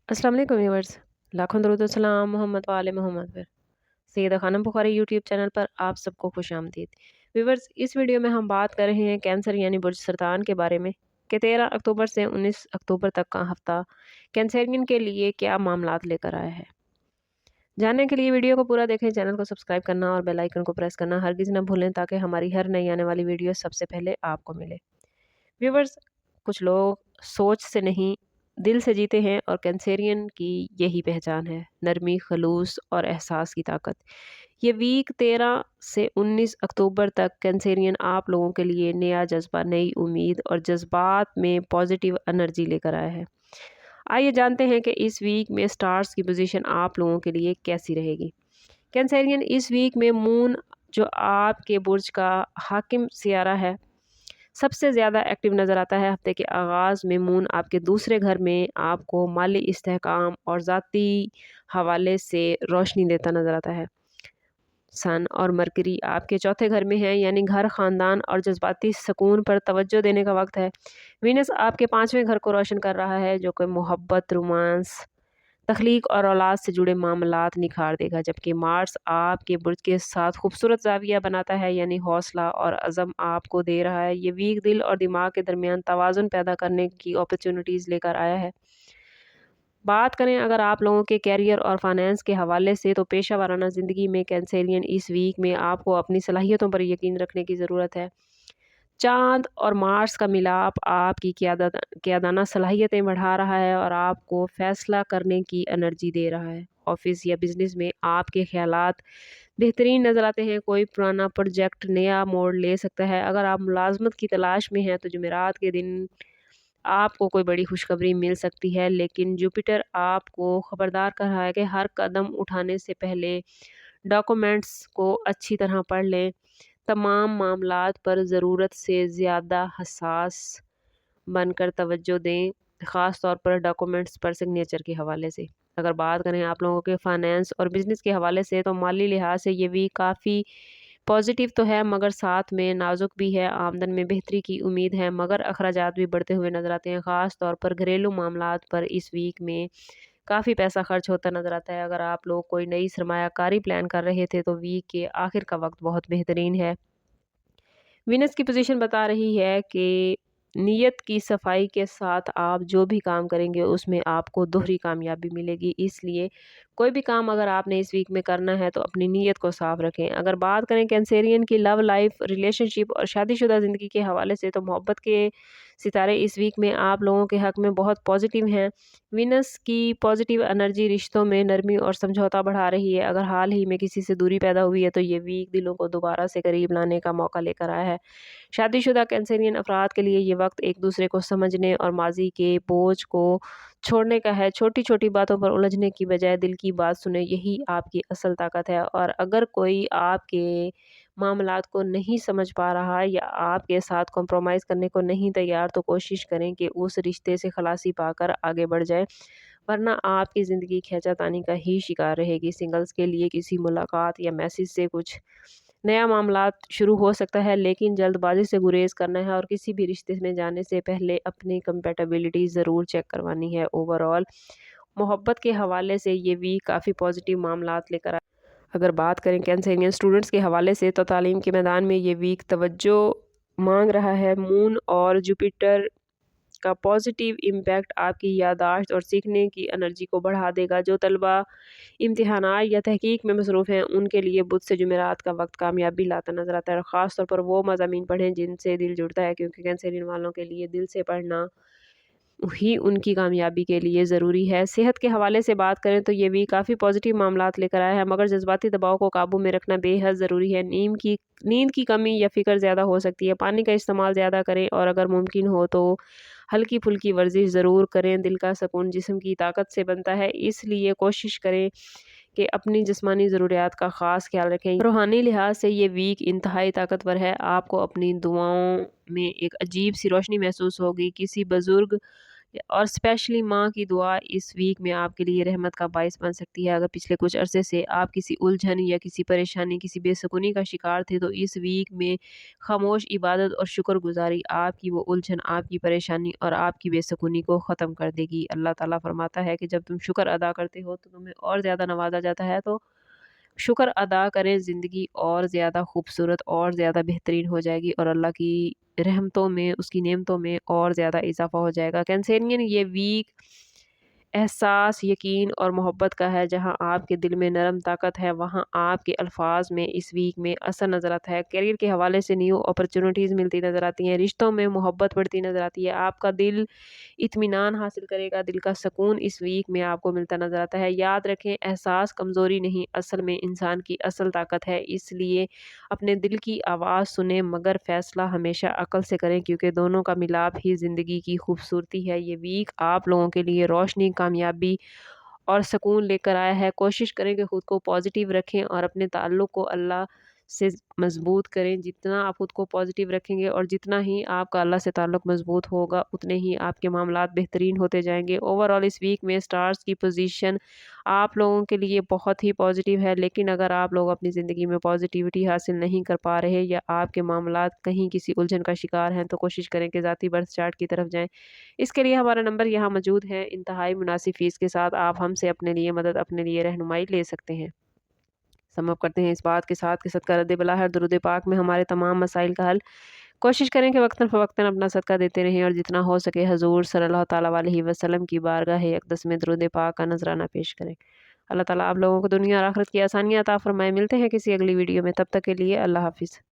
अस्सलाम वालेकुम व्यूअर्स। लाखों दरूद और सलाम मोहम्मद वाले मोहम्मद पर। सैयदा खानम बुखारी यूट्यूब चैनल पर आप सबको खुशामदीद। व्यूअर्स, इस वीडियो में हम बात कर रहे हैं कैंसर यानी बुर्ज सरतान के बारे में कि 13 अक्टूबर से 19 अक्टूबर तक का हफ्ता कैंसरियन के लिए क्या मामलात लेकर आया है। जानने के लिए वीडियो को पूरा देखें, चैनल को सब्सक्राइब करना और बेल आइकन को प्रेस करना हरगिज़ न भूलें ताकि हमारी हर नई आने वाली वीडियो सबसे पहले आपको मिले। व्यूवर्स, कुछ लोग सोच से नहीं दिल से जीते हैं और कैंसेरियन की यही पहचान है, नरमी, खलूस और एहसास की ताकत। ये वीक 13 से 19 अक्टूबर तक कैंसेरियन आप लोगों के लिए नया जज्बा, नई उम्मीद और जज्बात में पॉजिटिव एनर्जी लेकर आया है। आइए जानते हैं कि इस वीक में स्टार्स की पोजीशन आप लोगों के लिए कैसी रहेगी। कैंसेरियन, इस वीक में मून जो आपके बुर्ज का हाकिम सियारा है सबसे ज़्यादा एक्टिव नज़र आता है। हफ्ते के आगाज़ में मून आपके दूसरे घर में आपको माली इस्तेहकाम और ज़ाती हवाले से रोशनी देता नज़र आता है। सन और मरकरी आपके चौथे घर में है, यानी घर, ख़ानदान और जज्बाती सुकून पर तवज्जो देने का वक्त है। वीनस आपके पाँचवें घर को रोशन कर रहा है, जो कि मोहब्बत, रोमांस, तख्लीक और औलाद से जुड़े मामलात निखार देगा, जबकि मार्स आपके बुर्ज के साथ खूबसूरत ज़ाविया बनाता है, यानी हौसला और अज़म आपको दे रहा है। ये वीक दिल और दिमाग के दरमियान तवाज़ुन पैदा करने की अपॉर्चुनिटीज़ लेकर आया है। बात करें अगर आप लोगों के कैरियर और फाइनेंस के हवाले से, तो पेशा वाराना ज़िंदगी में कैंसेरियन इस वीक में आपको अपनी सलाहियतों पर यकीन रखने की ज़रूरत है। चाँद और मार्स का मिलाप आपकी क़यादाना सलाहियतें बढ़ा रहा है और आपको फ़ैसला करने की एनर्जी दे रहा है। ऑफ़िस या बिज़नेस में आपके ख़यालात बेहतरीन नज़र आते हैं। कोई पुराना प्रोजेक्ट नया मोड़ ले सकता है। अगर आप मुलाज़मत की तलाश में हैं, तो जुमेरात के दिन आपको कोई बड़ी खुशखबरी मिल सकती है, लेकिन जुपिटर आपको ख़बरदार कर रहा है कि हर कदम उठाने से पहले डॉक्यूमेंट्स को अच्छी तरह पढ़ लें। तमाम मामलात पर ज़रूरत से ज़्यादा हसास बनकर तवज्जो दें, ख़ास तौर पर डॉक्यूमेंट्स पर सिग्नेचर के हवाले से। अगर बात करें आप लोगों के फाइनेंस और बिज़नेस के हवाले से, तो माली लिहाज से ये वीक काफ़ी पॉजिटिव तो है, मगर साथ में नाजुक भी है। आमदन में बेहतरी की उम्मीद है, मगर अखराजात भी बढ़ते हुए नज़र आते हैं। ख़ास तौर पर घरेलू मामलात पर इस वीक में काफ़ी पैसा खर्च होता नज़र आता है। अगर आप लोग कोई नई सरमायाकारी प्लान कर रहे थे, तो वीक के आखिर का वक्त बहुत बेहतरीन है। वीनस की पोजीशन बता रही है कि नीयत की सफाई के साथ आप जो भी काम करेंगे उसमें आपको दोहरी कामयाबी मिलेगी। इसलिए कोई भी काम अगर आपने इस वीक में करना है, तो अपनी नीयत को साफ रखें। अगर बात करें कैंसेरियन की लव लाइफ, रिलेशनशिप और शादीशुदा ज़िंदगी के हवाले से, तो मोहब्बत के सितारे इस वीक में आप लोगों के हक़ में बहुत पॉजिटिव हैं। वीनस की पॉजिटिव एनर्जी रिश्तों में नरमी और समझौता बढ़ा रही है। अगर हाल ही में किसी से दूरी पैदा हुई है, तो ये वीक दिलों को दोबारा से करीब लाने का मौका लेकर आया है। शादीशुदा कैंसेरियन अफराद के लिए ये वक्त एक दूसरे को समझने और माजी के बोझ को छोड़ने का है। छोटी छोटी बातों पर उलझने की बजाय दिल की बात सुने, यही आपकी असल ताकत है। और अगर कोई आपके मामलात को नहीं समझ पा रहा या आपके साथ कॉम्प्रोमाइज़ करने को नहीं तैयार, तो कोशिश करें कि उस रिश्ते से खलासी पाकर आगे बढ़ जाएं, वरना आपकी ज़िंदगी खींचातानी का ही शिकार रहेगी। सिंगल्स के लिए किसी मुलाकात या मैसेज से कुछ नया मामलात शुरू हो सकता है, लेकिन जल्दबाजी से गुरेज करना है और किसी भी रिश्ते में जाने से पहले अपनी कंपैटिबिलिटी ज़रूर चेक करवानी है। ओवरऑल मोहब्बत के हवाले से ये वीक काफ़ी पॉजिटिव मामलात लेकर आए। अगर बात करें कैंसेरियन स्टूडेंट्स के हवाले से, तो तालीम के मैदान में ये वीक तवज्जो मांग रहा है। मून और जुपिटर का पॉजिटिव इम्पैक्ट आपकी याददाश्त और सीखने की एनर्जी को बढ़ा देगा। जो तलबा इम्तिहानात या तहकीक में मसरूफ़ हैं, उनके लिए बुध से जुमेरात का वक्त कामयाबी लाता नज़र आता है। और ख़ास तौर पर वो मज़ामीन पढ़ें जिनसे दिल जुड़ता है, क्योंकि कैंसेरियन वालों के लिए दिल से पढ़ना ही उनकी कामयाबी के लिए ज़रूरी है। सेहत के हवाले से बात करें, तो ये वीक काफ़ी पॉजिटिव मामलात लेकर आया है, मगर जज्बाती दबाव को काबू में रखना बेहद ज़रूरी है। नींद की कमी या फ़िक्र ज़्यादा हो सकती है। पानी का इस्तेमाल ज़्यादा करें और अगर मुमकिन हो तो हल्की फुल्की वर्जिश ज़रूर करें। दिल का सुकून जिस्म की ताकत से बनता है, इसलिए कोशिश करें कि अपनी जिस्मानी ज़रूरियात का ख़ास ख्याल रखें। रूहानी लिहाज से ये वीक इंतहाई ताकतवर है। आपको अपनी दुआओं में एक अजीब सी रोशनी महसूस होगी। किसी बुज़ुर्ग اور اسپیشلی ماں کی دعا اس ویک میں آپ کے لیے رحمت کا باعث بن سکتی ہے۔ اگر پچھلے کچھ عرصے سے آپ کسی الجھن یا کسی پریشانی، کسی بے سکونی کا شکار تھے، تو اس ویک میں خاموش عبادت اور شکر گزاری آپ کی وہ الجھن، آپ کی پریشانی اور آپ کی بے سکونی کو ختم کر دے گی۔ اللہ تعالیٰ فرماتا ہے کہ جب تم شکر ادا کرتے ہو تو تمہیں اور زیادہ نوازا جاتا ہے، تو شکر ادا کریں، زندگی اور زیادہ خوبصورت اور زیادہ بہترین ہو جائے گی اور اللہ کی رحمتوں میں، اس کی نعمتوں میں اور زیادہ اضافہ ہو جائے گا۔ کینسرین، یہ ویک احساس، یقین اور محبت کا ہے۔ جہاں آپ کے دل میں نرم طاقت ہے، وہاں آپ کے الفاظ میں اس ویک میں اثر نظر آتا ہے۔ کیریئر کے حوالے سے نیو اپرچونٹیز ملتی نظر آتی ہیں، رشتوں میں محبت بڑھتی نظر آتی ہے، آپ کا دل اطمینان حاصل کرے گا، دل کا سکون اس ویک میں آپ کو ملتا نظر آتا ہے۔ یاد رکھیں، احساس کمزوری نہیں، اصل میں انسان کی اصل طاقت ہے۔ اس لیے اپنے دل کی آواز سنیں، مگر فیصلہ ہمیشہ عقل سے کریں، کیونکہ دونوں کا ملاپ ہی زندگی کی خوبصورتی ہے۔ یہ ویک آپ لوگوں کے لیے روشنی، کامیابی اور سکون لے کر آیا ہے۔ کوشش کریں کہ خود کو پازیٹیو رکھیں اور اپنے تعلق کو اللہ سے مضبوط کریں۔ جتنا آپ خود کو پازیٹیو رکھیں گے اور جتنا ہی آپ کا اللہ سے تعلق مضبوط ہوگا، اتنے ہی آپ کے معاملات بہترین ہوتے جائیں گے۔ اوور آل اس ویک میں سٹارز کی پوزیشن آپ لوگوں کے لیے بہت ہی پازیٹیو ہے، لیکن اگر آپ لوگ اپنی زندگی میں پازیٹیوٹی حاصل نہیں کر پا رہے یا آپ کے معاملات کہیں کسی الجھن کا شکار ہیں، تو کوشش کریں کہ ذاتی برتھ چارٹ کی طرف جائیں۔ اس کے لیے ہمارا نمبر یہاں موجود ہے، انتہائی مناسب فیس کے ساتھ آپ ہم سے اپنے لیے مدد، اپنے لیے رہنمائی لے سکتے ہیں۔ سم اپ کرتے ہیں اس بات کے ساتھ کہ صدقہ رد بلا ہے، درود پاک میں ہمارے تمام مسائل کا حل۔ کوشش کریں کہ وقتاً فوقتاً اپنا صدقہ دیتے رہیں اور جتنا ہو سکے حضور صلی اللہ تعالیٰ علیہ وسلم کی بارگاہ اقدس میں درود پاک کا نذرانہ پیش کریں۔ اللہ تعالیٰ آپ لوگوں کو دنیا اور آخرت کی آسانیاں عطا فرمائے۔ ملتے ہیں کسی اگلی ویڈیو میں، تب تک کے لیے اللہ حافظ۔